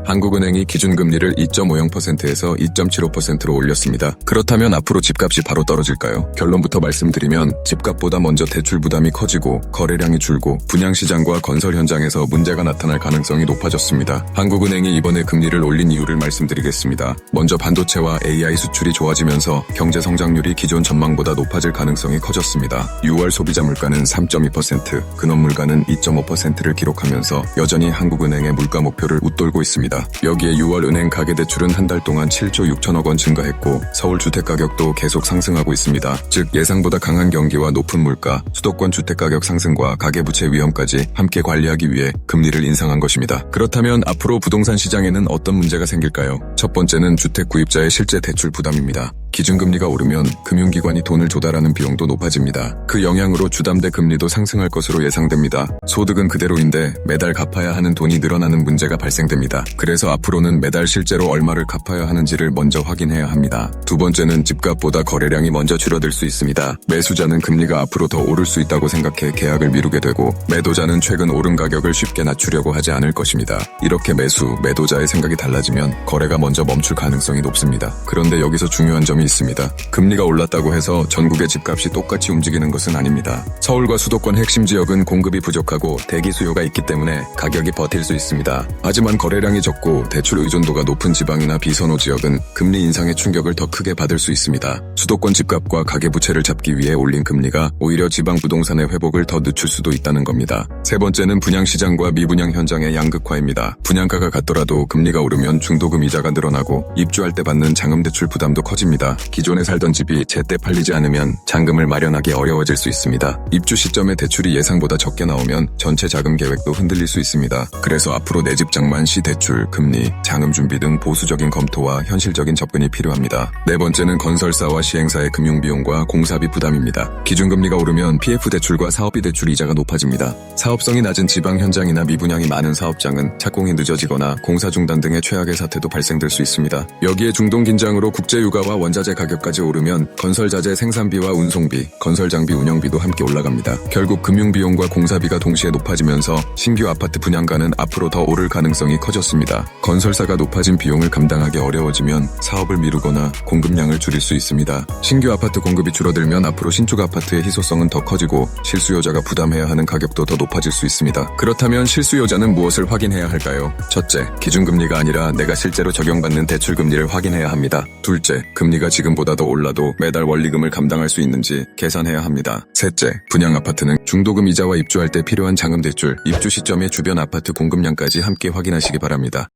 한국은행이 기준금리를 2.50%에서 2.75%로 올렸습니다. 그렇다면 앞으로 집값이 바로 떨어질까요? 결론부터 말씀드리면 집값보다 먼저 대출 부담이 커지고 거래량이 줄고 분양시장과 건설 현장에서 문제가 나타날 가능성이 높아졌습니다. 한국은행이 이번에 금리를 올린 이유를 말씀드리겠습니다. 먼저 반도체와 AI 수출이 좋아지면서 경제 성장률이 기존 전망보다 높아질 가능성이 커졌습니다. 6월 소비자 물가는 3.2%, 근원 물가는 2.5%를 기록하면서 여전히 한국은행의 물가 목표를 웃돌고 있습니다. 여기에 6월 은행 가계대출은 한 달 동안 7조 6천억 원 증가했고 서울 주택가격도 계속 상승하고 있습니다. 즉 예상보다 강한 경기와 높은 물가, 수도권 주택가격 상승과 가계부채 위험까지 함께 관리하기 위해 금리를 인상한 것입니다. 그렇다면 앞으로 부동산 시장에는 어떤 문제가 생길까요? 첫 번째는 주택 구입자의 실제 대출 부담입니다. 기준금리가 오르면 금융기관이 돈을 조달하는 비용도 높아집니다. 그 영향으로 주담대 금리도 상승할 것으로 예상됩니다. 소득은 그대로인데 매달 갚아야 하는 돈이 늘어나는 문제가 발생됩니다. 그래서 앞으로는 매달 실제로 얼마를 갚아야 하는지를 먼저 확인해야 합니다. 두 번째는 집값보다 거래량이 먼저 줄어들 수 있습니다. 매수자는 금리가 앞으로 더 오를 수 있다고 생각해 계약을 미루게 되고 매도자는 최근 오른 가격을 쉽게 낮추려고 하지 않을 것입니다. 이렇게 매도자의 생각이 달라지면 거래가 먼저 멈출 가능성이 높습니다. 그런데 여기서 중요한 점이 있습니다. 금리가 올랐다고 해서 전국의 집값이 똑같이 움직이는 것은 아닙니다. 서울과 수도권 핵심 지역은 공급이 부족하고 대기 수요가 있기 때문에 가격이 버틸 수 있습니다. 하지만 거래량이 적고 대출 의존도가 높은 지방이나 비선호 지역은 금리 인상의 충격을 더 크게 받을 수 있습니다. 수도권 집값과 가계부채를 잡기 위해 올린 금리가 오히려 지방 부동산의 회복을 더 늦출 수도 있다는 겁니다. 세 번째는 분양시장과 미분양 현장의 양극화입니다. 분양가가 같더라도 금리가 오르면 중도금 이자가 늘어나고 입주할 때 받는 장음대출 부담도 커집니다. 기존에 살던 집이 제때 팔리지 않으면 잔금을 마련하기 어려워질 수 있습니다. 입주 시점에 대출이 예상보다 적게 나오면 전체 자금 계획도 흔들릴 수 있습니다. 그래서 앞으로 내 집 장만 시 대출, 금리, 잔금 준비 등 보수적인 검토와 현실적인 접근이 필요합니다. 네 번째는 건설사와 시행사의 금융비용과 공사비 부담입니다. 기준금리가 오르면 PF 대출과 사업비 대출 이자가 높아집니다. 사업성이 낮은 지방 현장이나 미분양이 많은 사업장은 착공이 늦어지거나 공사 중단 등의 최악의 사태도 발생될 수 있습니다. 여기에 중동 긴장으로 국제유가와 원자재 가격까지 오르면 건설자재 생산비와 운송비, 건설장비 운영비도 함께 올라갑니다. 결국 금융비용과 공사비가 동시에 높아지면서 신규 아파트 분양가는 앞으로 더 오를 가능성이 커졌습니다. 건설사가 높아진 비용을 감당하기 어려워지면 사업을 미루거나 공급량을 줄일 수 있습니다. 신규 아파트 공급이 줄어들면 앞으로 신축 아파트의 희소성은 더 커지고 실수요자가 부담해야 하는 가격도 더 높아질 수 있습니다. 그렇다면 실수요자는 무엇을 확인해야 할까요? 첫째, 기준금리가 아니라 내가 실제로 적용받는 대출금리를 확인해야 합니다. 둘째, 금리가 지금보다 더 올라도 매달 원리금을 감당할 수 있는지 계산해야 합니다. 셋째, 분양 아파트는 중도금 이자와 입주할 때 필요한 잔금대출, 입주 시점의 주변 아파트 공급량까지 함께 확인하시기 바랍니다.